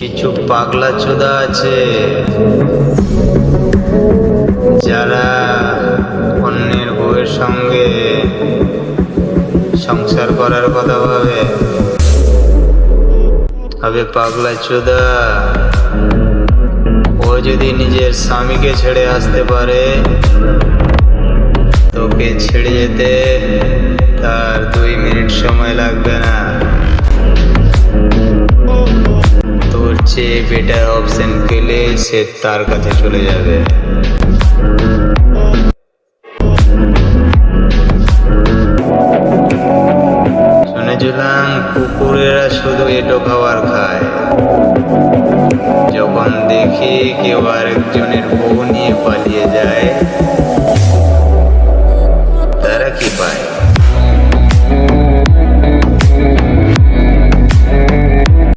কিছু পাগলা চোদা আছে যারা অন্যের বউয়ের সঙ্গে সংসার করার কথা ভাবে পাগলা চোদা। ও যদি নিজের স্বামীকে ছেড়ে আসতে পারে, তোকে ছেড়ে যেতে তার 2 মিনিট সময় লাগবে না। তোর চেয়ে বেটার অপশন পেলে সে তার কাছে চলে যাবে। শুনেছিলাম কুকুরেরা শুধু এঁটো খাবার খায়। যখন দেখি কেউ আরেকজনের বউ নিয়ে পালিয়ে যায়, তারা কি পায়?